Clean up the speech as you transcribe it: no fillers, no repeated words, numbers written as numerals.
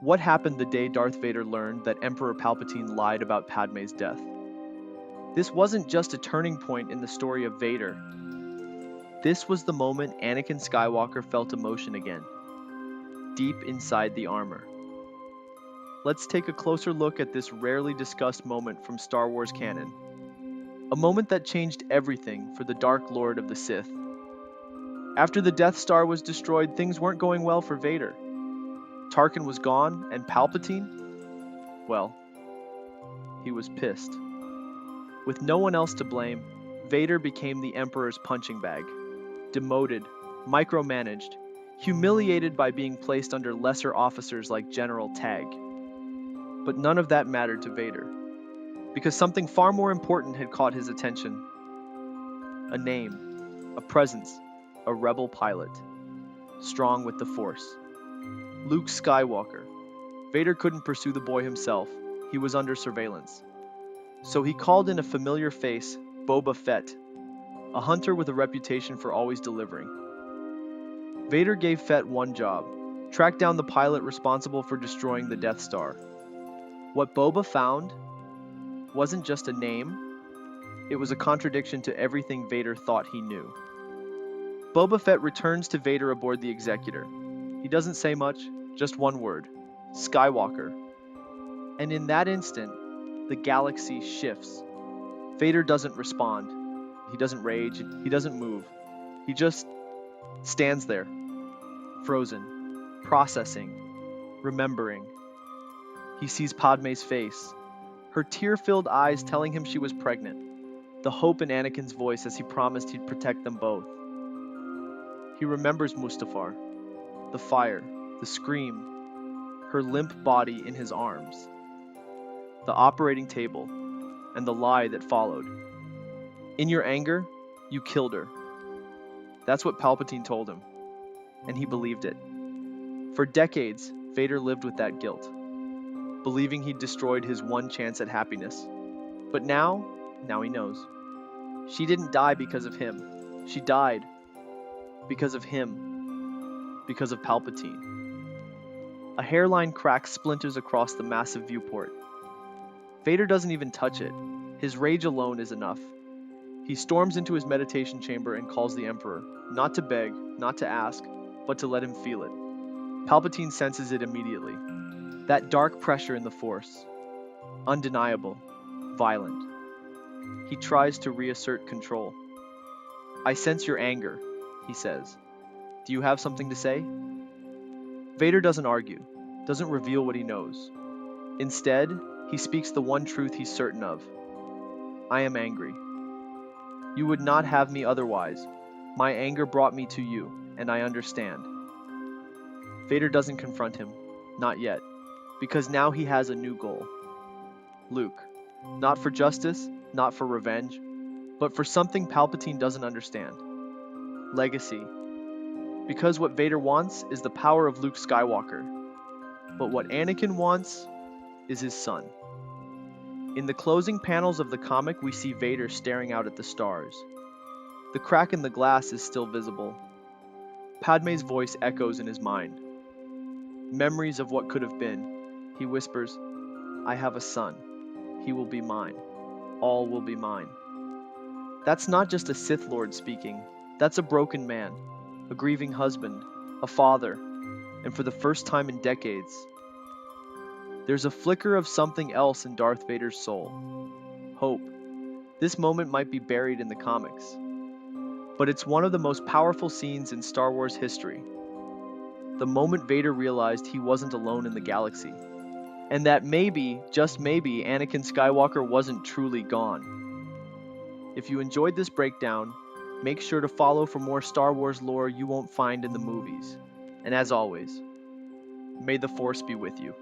What happened the day Darth Vader learned that Emperor Palpatine lied about Padme's death? This wasn't just a turning point in the story of Vader. This was the moment Anakin Skywalker felt emotion again, deep inside the armor. Let's take a closer look at this rarely discussed moment from Star Wars canon. A moment that changed everything for the Dark Lord of the Sith. After the Death Star was destroyed, things weren't going well for Vader. Tarkin was gone, and Palpatine? Well, he was pissed. With no one else to blame, Vader became the Emperor's punching bag. Demoted, micromanaged, humiliated by being placed under lesser officers like General Tag. But none of that mattered to Vader, because something far more important had caught his attention. A name, a presence, a rebel pilot, strong with the Force. Luke Skywalker. Vader couldn't pursue the boy himself, he was under surveillance. So he called in a familiar face, Boba Fett, a hunter with a reputation for always delivering. Vader gave Fett one job: track down the pilot responsible for destroying the Death Star. What Boba found wasn't just a name, it was a contradiction to everything Vader thought he knew. Boba Fett returns to Vader aboard the Executor. He doesn't say much, just one word: Skywalker. And in that instant, the galaxy shifts. Vader doesn't respond. He doesn't rage. He doesn't move. He just stands there, frozen, processing, remembering. He sees Padme's face, her tear-filled eyes telling him she was pregnant, the hope in Anakin's voice as he promised he'd protect them both. He remembers Mustafar, the fire, the scream, her limp body in his arms, the operating table, and the lie that followed. In your anger, you killed her. That's what Palpatine told him, and he believed it. For decades, Vader lived with that guilt, believing he'd destroyed his one chance at happiness. But now he knows. She didn't die because of him. She died because of him, because of Palpatine. A hairline crack splinters across the massive viewport. Vader doesn't even touch it. His rage alone is enough. He storms into his meditation chamber and calls the Emperor, not to beg, not to ask, but to let him feel it. Palpatine senses it immediately. That dark pressure in the Force. Undeniable. Violent. He tries to reassert control. "I sense your anger," he says. "Do you have something to say?" Vader doesn't argue, doesn't reveal what he knows. Instead, he speaks the one truth he's certain of. "I am angry. You would not have me otherwise. My anger brought me to you, and I understand." Vader doesn't confront him, not yet, because now he has a new goal. Luke, not for justice, not for revenge, but for something Palpatine doesn't understand. Legacy. Because what Vader wants is the power of Luke Skywalker, but what Anakin wants is his son. In the closing panels of the comic, we see Vader staring out at the stars. The crack in the glass is still visible. Padme's voice echoes in his mind. Memories of what could have been. He whispers, "I have a son. He will be mine. All will be mine." That's not just a Sith Lord speaking. That's a broken man, a grieving husband, a father, and for the first time in decades, there's a flicker of something else in Darth Vader's soul. Hope. This moment might be buried in the comics, but it's one of the most powerful scenes in Star Wars history. The moment Vader realized he wasn't alone in the galaxy, and that maybe, just maybe, Anakin Skywalker wasn't truly gone. If you enjoyed this breakdown, make sure to follow for more Star Wars lore you won't find in the movies. And as always, may the Force be with you.